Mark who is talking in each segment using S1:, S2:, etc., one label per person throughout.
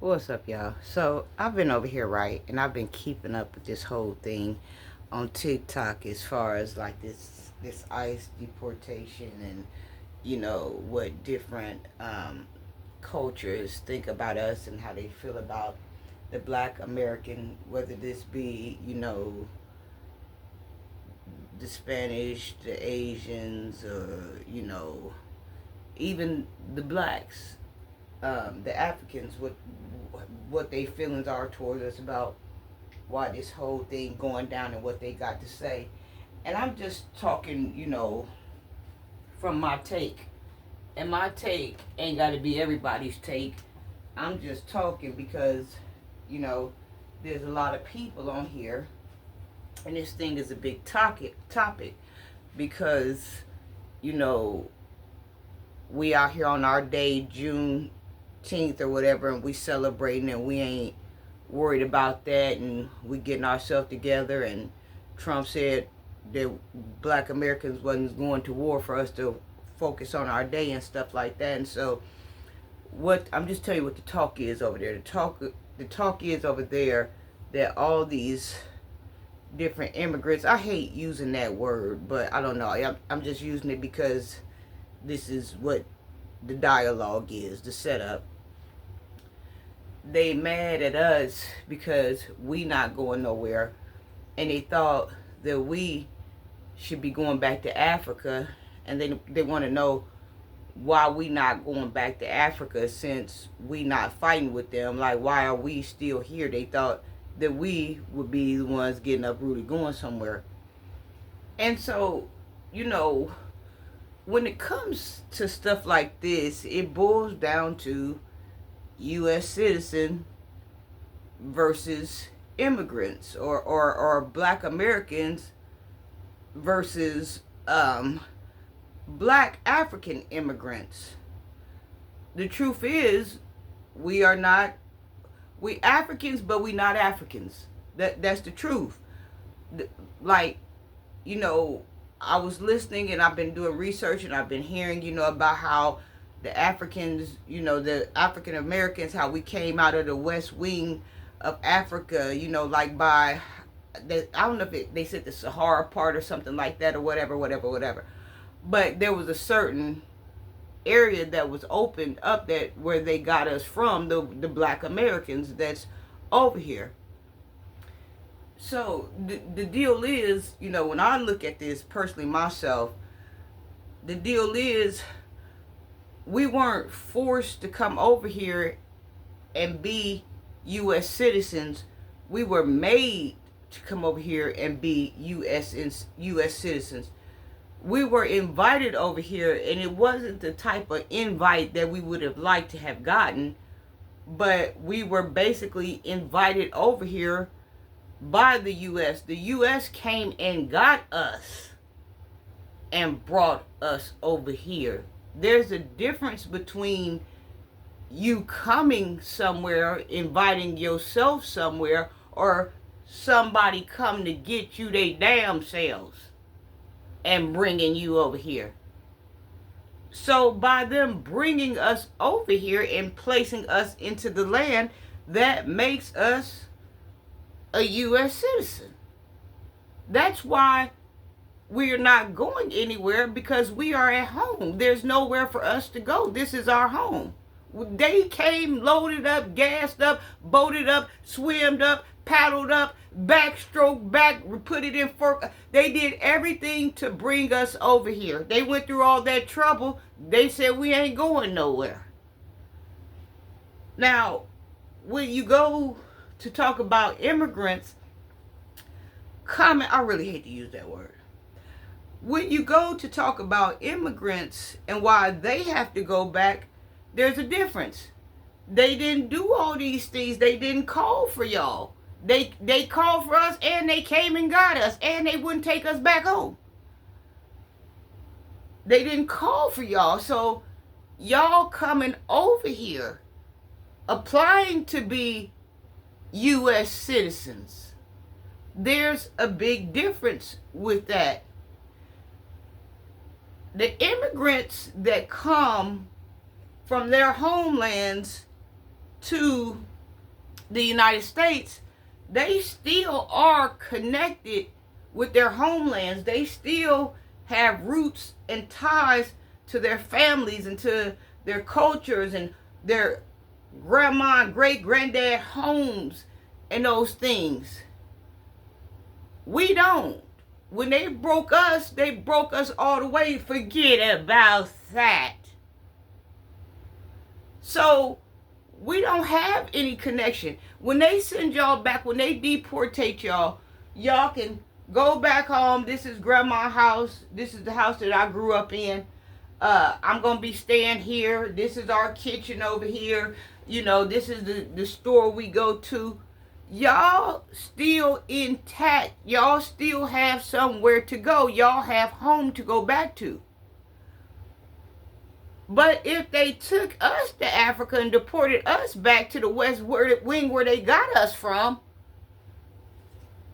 S1: What's up, y'all? So I've been over here, right, and I've been keeping up with this whole thing on TikTok as far as like this ICE deportation and what different cultures think about us and how they feel about the Black American, whether this be the Spanish, the Asians, or even the blacks, the Africans, what their feelings are towards us about why this whole thing going down and what they got to say. And I'm just talking, from my take. And my take ain't got to be everybody's take. I'm just talking because, you know, there's a lot of people on here, and this thing is a big topic because, you know, we out here on our day, Juneteenth or whatever, and we celebrating, and we ain't worried about that, and we getting ourselves together. And Trump said that Black Americans wasn't going to war for us to focus on our day and stuff like that. And so, what I'm just telling you what the talk is over there. The talk is over there that all these different immigrants. I hate using that word, but I don't know. I'm just using it because this is what the dialogue is, the setup. They mad at us because we not going nowhere, and they thought that we should be going back to Africa, and they want to know why we not going back to Africa since we not fighting with them. Like, why are we still here? They thought that we would be the ones getting uprooted going somewhere. And so, you know, when it comes to stuff like this, it boils down to U.S. citizen versus immigrants, or Black Americans versus Black African immigrants. The truth is, we Africans, but we not Africans. That's the truth. Like, you know, I was listening and I've been doing research and I've been hearing, about how the Africans, the African Americans, how we came out of the West Wing of Africa, like by, I don't know if they said the Sahara part or something like that, or whatever. But there was a certain area that was opened up that where they got us from, the Black Americans that's over here. So the deal is, when I look at this personally myself, the deal is we weren't forced to come over here and be U.S. citizens. We were made to come over here and be U.S. citizens. We were invited over here, and it wasn't the type of invite that we would have liked to have gotten, but we were basically invited over here by the U.S. The U.S. came and got us and brought us over here. There's a difference between you coming somewhere, inviting yourself somewhere, or somebody come to get you they damn selves and bringing you over here. So by them bringing us over here and placing us into the land, that makes us a U.S. citizen. That's why we are not going anywhere, because we are at home. There's nowhere for us to go. This is our home. They came loaded up, gassed up, boated up, swimmed up, paddled up, backstroke back, put it in fork. They did everything to bring us over here. They went through all that trouble. They said we ain't going nowhere. Now, when you go to talk about immigrants, I really hate to use that word. When you go to talk about immigrants and why they have to go back, there's a difference. They didn't do all these things. They didn't call for y'all. They called for us, and they came and got us, and they wouldn't take us back home. They didn't call for y'all. So y'all coming over here, applying to be U.S. citizens, there's a big difference with that. The immigrants that come from their homelands to the United States, they still are connected with their homelands. They still have roots and ties to their families and to their cultures and their grandma and great granddad homes and those things. We don't. When they broke us all the way. Forget about that. So we don't have any connection. When they send y'all back, when they deportate y'all, y'all can go back home. This is grandma's house. This is the house that I grew up in. I'm going to be staying here. This is our kitchen over here. You know, this is the store we go to. Y'all still intact. Y'all still have somewhere to go. Y'all have home to go back to. But if they took us to Africa and deported us back to the west wing where they got us from,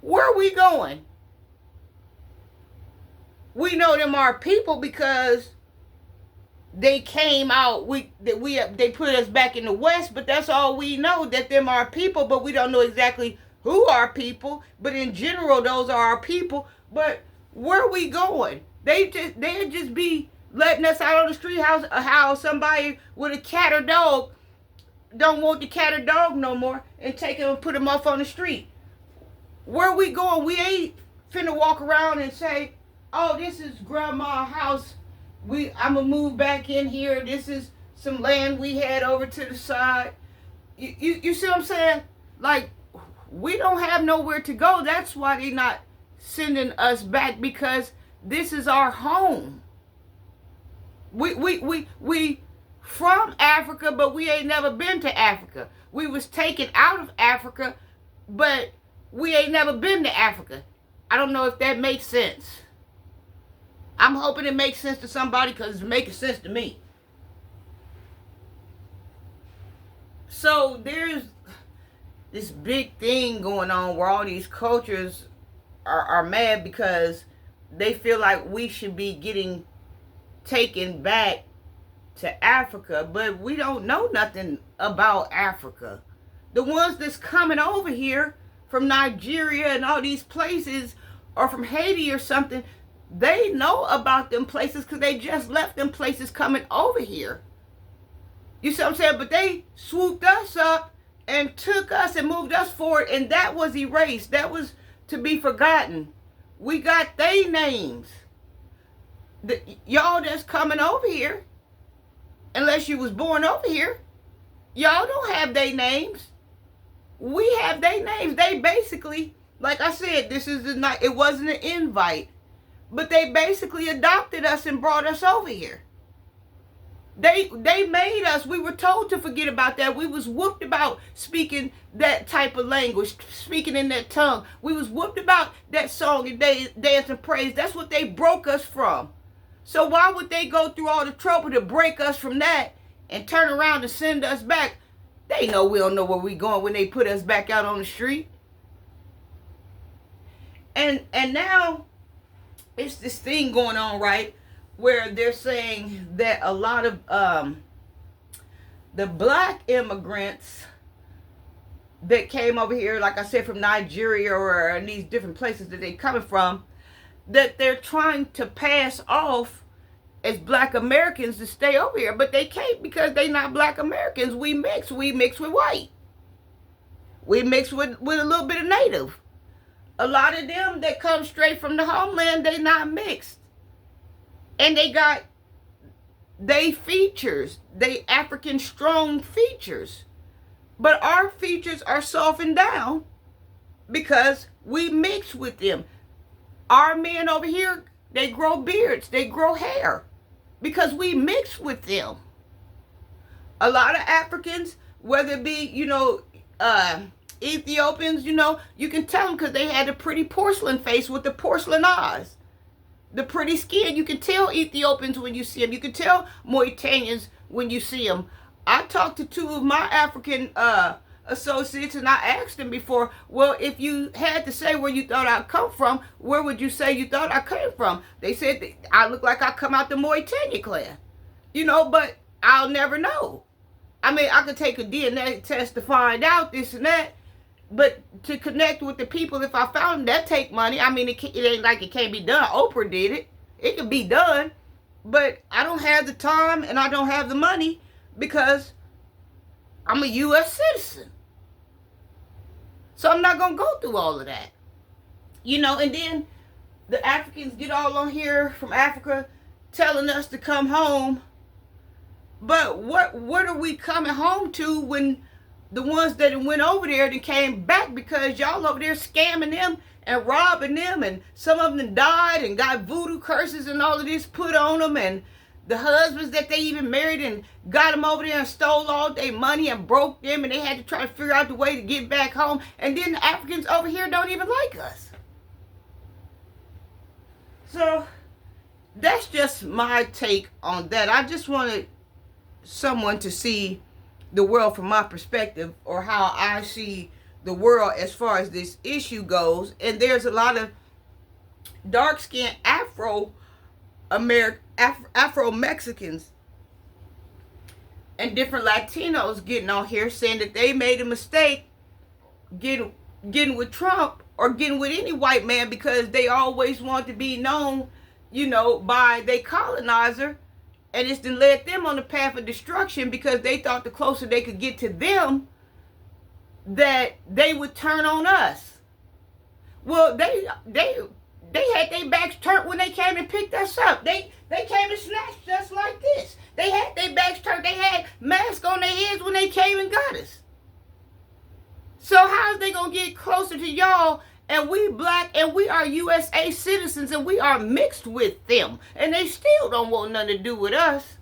S1: where are we going? We know them are people because they came out. They put us back in the west, but that's all we know, that them are people. But we don't know exactly who are people. But in general, those are our people. But where are we going? They'd just be letting us out on the street. How somebody with a cat or dog don't want the cat or dog no more and take them and put them off on the street. Where are we going? We ain't finna walk around and say, oh, this is grandma's house. I'm gonna move back in here. This is some land we had over to the side. You see what I'm saying? Like, we don't have nowhere to go. That's why they're not sending us back, because this is our home. We from Africa, but we ain't never been to Africa. We was taken out of Africa, but we ain't never been to Africa. I don't know if that makes sense. I'm hoping it makes sense to somebody, because it's making sense to me. So there's this big thing going on where all these cultures are mad because they feel like we should be getting taken back to Africa, but we don't know nothing about Africa. The ones that's coming over here from Nigeria and all these places, or from Haiti or something, they know about them places because they just left them places coming over here. You see what I'm saying? But they swooped us up and took us and moved us forward, and that was erased. That was to be forgotten. We got they names. Y'all that's coming over here, unless you was born over here, y'all don't have they names. We have they names. They basically, like I said, this is it wasn't an invite. But they basically adopted us and brought us over here. They made us. We were told to forget about that. We was whooped about speaking that type of language, speaking in that tongue. We was whooped about that song and dance and praise. That's what they broke us from. So why would they go through all the trouble to break us from that and turn around and send us back? They know we don't know where we going when they put us back out on the street. And now it's this thing going on, right, where they're saying that a lot of the black immigrants that came over here, like I said, from Nigeria or these different places that they're coming from, that they're trying to pass off as black Americans to stay over here. But they can't, because they're not black Americans. We mix with white. We mix with a little bit of native. A lot of them that come straight from the homeland, they not mixed. And they got they features, they African strong features. But our features are softened down because we mix with them. Our men over here, they grow beards, they grow hair because we mix with them. A lot of Africans, whether it be, Ethiopians, you can tell them because they had a pretty porcelain face with the porcelain eyes. The pretty skin, you can tell Ethiopians when you see them. You can tell Mauritanians when you see them. I talked to two of my African associates, and I asked them before, well, if you had to say where you thought I'd come from, where would you say you thought I came from? They said I look like I come out the Mauritania clan. But I'll never know. I mean, I could take a DNA test to find out this and that, but to connect with the people, if I found them, that take money. I mean, it ain't like it can't be done. Oprah did it. It can be done, but I don't have the time and I don't have the money because I'm a U.S. citizen. So I'm not going to go through all of that. You know, and then the Africans get all on here from Africa telling us to come home. But what are we coming home to when the ones that went over there and came back because y'all over there scamming them and robbing them, and some of them died and got voodoo curses and all of this put on them, and the husbands that they even married and got them over there and stole all their money and broke them, and they had to try to figure out the way to get back home. And then the Africans over here don't even like us. So that's just my take on that. I just wanted someone to see the world from my perspective, or how I see the world as far as this issue goes. And there's a lot of dark-skinned Afro-Mexicans and different Latinos getting on here saying that they made a mistake getting with Trump or getting with any white man because they always want to be known, you know, by their colonizer. And it's then led them on the path of destruction because they thought the closer they could get to them, that they would turn on us. Well, they had their backs turned when they came and picked us up. They came and snatched us like this. They had their backs turned. They had masks on their heads when they came and got us. So how is they going to get closer to y'all? And we black and we are USA citizens and we are mixed with them. And they still don't want nothing to do with us.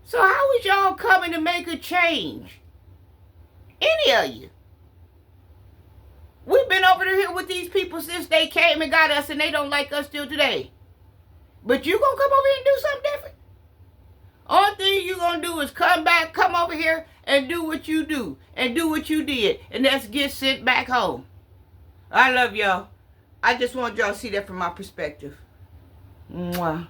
S1: So how is y'all coming to make a change? Any of you. We've been over here with these people since they came and got us, and they don't like us till today. But you gonna come over here and do something different? Only thing you gonna do is come over here and do what you do. And do what you did. And that's get sent back home. I love y'all. I just want y'all to see that from my perspective. Mwah.